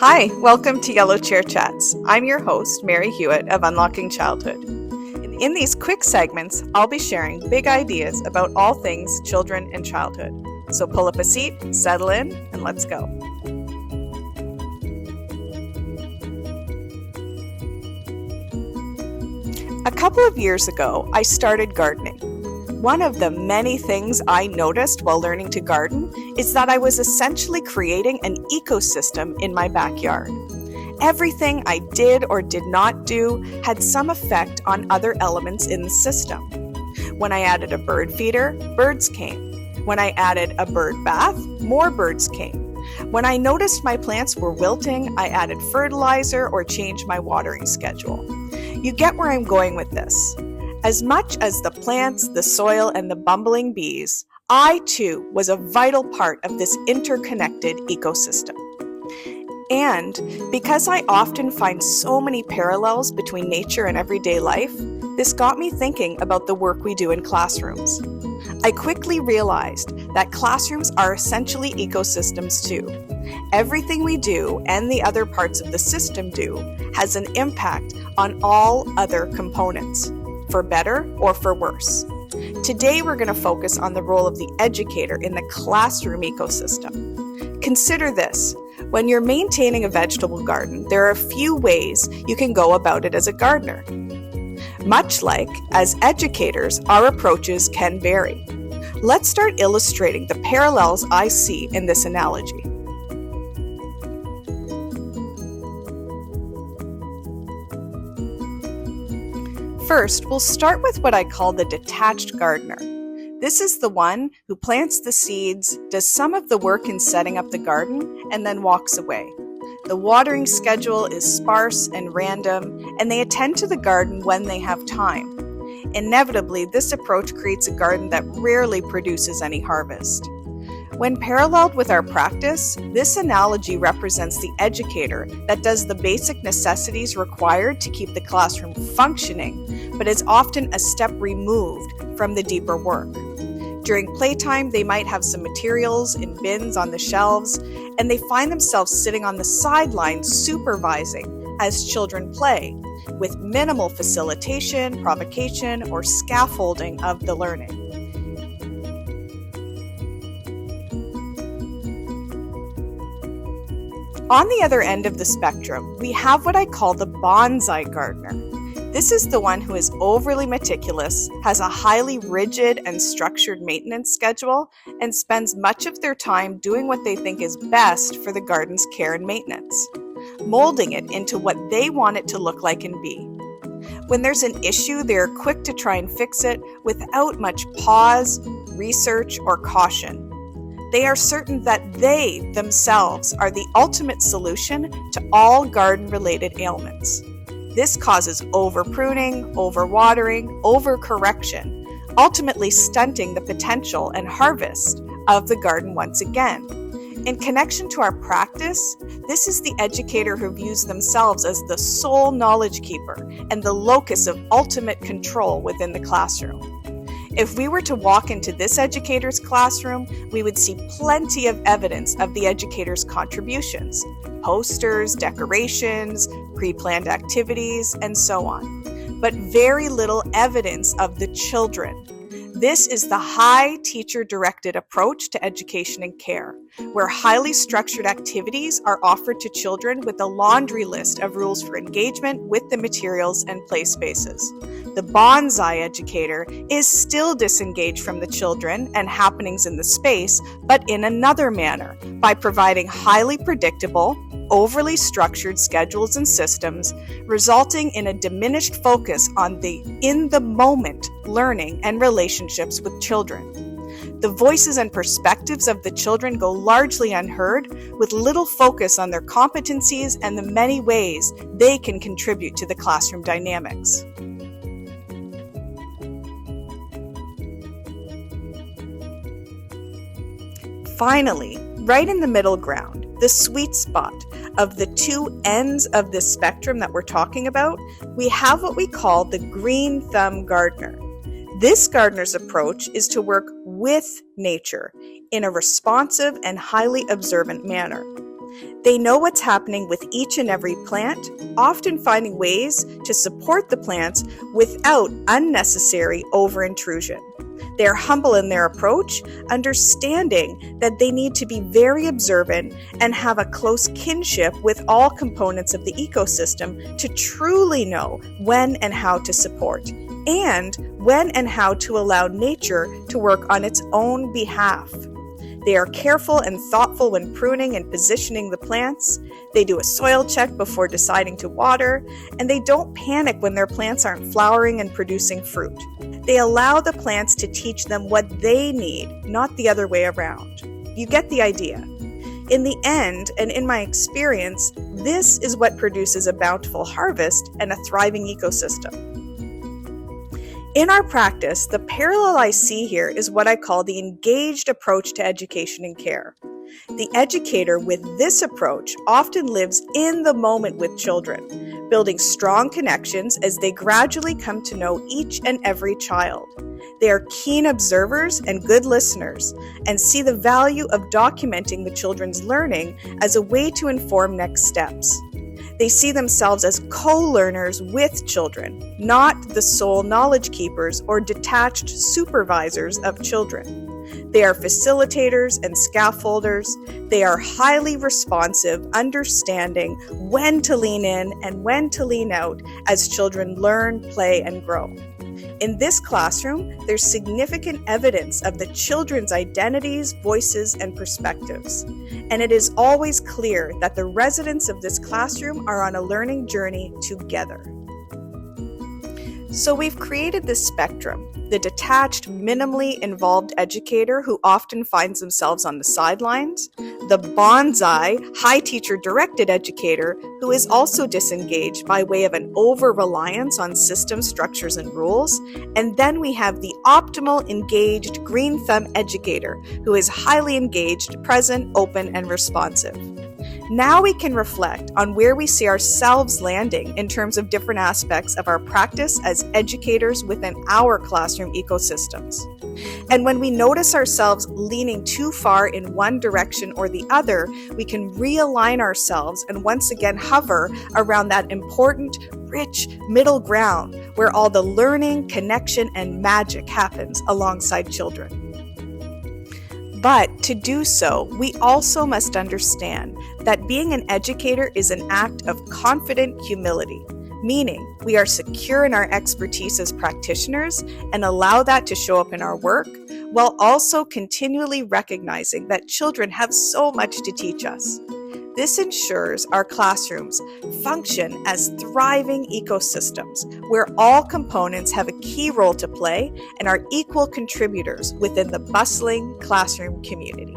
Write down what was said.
Hi, welcome to Yellow Chair Chats. I'm your host, Mary Hewitt of Unlocking Childhood. In these quick segments, I'll be sharing big ideas about all things children and childhood. So pull up a seat, settle in, and let's go. A couple of years ago, I started gardening. One of the many things I noticed while learning to garden is that I was essentially creating an ecosystem in my backyard. Everything I did or did not do had some effect on other elements in the system. When I added a bird feeder, birds came. When I added a bird bath, more birds came. When I noticed my plants were wilting, I added fertilizer or changed my watering schedule. You get where I'm going with this. As much as the plants, the soil, and the bumbling bees, I too was a vital part of this interconnected ecosystem. And because I often find so many parallels between nature and everyday life, this got me thinking about the work we do in classrooms. I quickly realized that classrooms are essentially ecosystems too. Everything we do and the other parts of the system do has an impact on all other components, for better or for worse. Today we're going to focus on the role of the educator in the classroom ecosystem. Consider this. When you're maintaining a vegetable garden, there are a few ways you can go about it as a gardener. Much like as educators, our approaches can vary. Let's start illustrating the parallels I see in this analogy. First, we'll start with what I call the detached gardener. This is the one who plants the seeds, does some of the work in setting up the garden, and then walks away. The watering schedule is sparse and random, and they attend to the garden when they have time. Inevitably, this approach creates a garden that rarely produces any harvest. When paralleled with our practice, this analogy represents the educator that does the basic necessities required to keep the classroom functioning, but is often a step removed from the deeper work. During playtime, they might have some materials in bins on the shelves, and they find themselves sitting on the sidelines supervising as children play, with minimal facilitation, provocation, or scaffolding of the learning. On the other end of the spectrum, we have what I call the bonsai gardener. This is the one who is overly meticulous, has a highly rigid and structured maintenance schedule, and spends much of their time doing what they think is best for the garden's care and maintenance, molding it into what they want it to look like and be. When there's an issue, they are quick to try and fix it without much pause, research, or caution. They are certain that they themselves are the ultimate solution to all garden-related ailments. This causes over-pruning, over-watering, over-correction, ultimately stunting the potential and harvest of the garden once again. In connection to our practice, this is the educator who views themselves as the sole knowledge keeper and the locus of ultimate control within the classroom. If we were to walk into this educator's classroom, we would see plenty of evidence of the educator's contributions, posters, decorations, pre-planned activities, and so on, but very little evidence of the children. This is the high teacher-directed approach to education and care, where highly structured activities are offered to children with a laundry list of rules for engagement with the materials and play spaces. The bonsai educator is still disengaged from the children and happenings in the space, but in another manner, by providing highly predictable, overly structured schedules and systems, resulting in a diminished focus on the in-the-moment learning and relationships with children. The voices and perspectives of the children go largely unheard, with little focus on their competencies and the many ways they can contribute to the classroom dynamics. Finally, right in the middle ground, the sweet spot of the two ends of this spectrum that we're talking about, we have what we call the green thumb gardener. This gardener's approach is to work with nature in a responsive and highly observant manner. They know what's happening with each and every plant, often finding ways to support the plants without unnecessary over-intrusion. They are humble in their approach, understanding that they need to be very observant and have a close kinship with all components of the ecosystem to truly know when and how to support, and when and how to allow nature to work on its own behalf. They are careful and thoughtful when pruning and positioning the plants. They do a soil check before deciding to water, and they don't panic when their plants aren't flowering and producing fruit. They allow the plants to teach them what they need, not the other way around. You get the idea. In the end, and in my experience, this is what produces a bountiful harvest and a thriving ecosystem. In our practice, the parallel I see here is what I call the engaged approach to education and care. The educator with this approach often lives in the moment with children, building strong connections as they gradually come to know each and every child. They are keen observers and good listeners, and see the value of documenting the children's learning as a way to inform next steps. They see themselves as co-learners with children, not the sole knowledge keepers or detached supervisors of children. They are facilitators and scaffolders. They are highly responsive, understanding when to lean in and when to lean out as children learn, play, and grow. In this classroom, there's significant evidence of the children's identities, voices, and perspectives. And it is always clear that the residents of this classroom are on a learning journey together. So we've created this spectrum, the detached, minimally involved educator who often finds themselves on the sidelines, the bonsai, high teacher-directed educator who is also disengaged by way of an over-reliance on system structures and rules, and then we have the optimal, engaged, green thumb educator who is highly engaged, present, open, and responsive. Now we can reflect on where we see ourselves landing in terms of different aspects of our practice as educators within our classroom ecosystems. And when we notice ourselves leaning too far in one direction or the other, we can realign ourselves and once again hover around that important, rich middle ground where all the learning, connection, and magic happens alongside children. But to do so, we also must understand that being an educator is an act of confident humility, meaning we are secure in our expertise as practitioners and allow that to show up in our work, while also continually recognizing that children have so much to teach us. This ensures our classrooms function as thriving ecosystems where all components have a key role to play and are equal contributors within the bustling classroom community.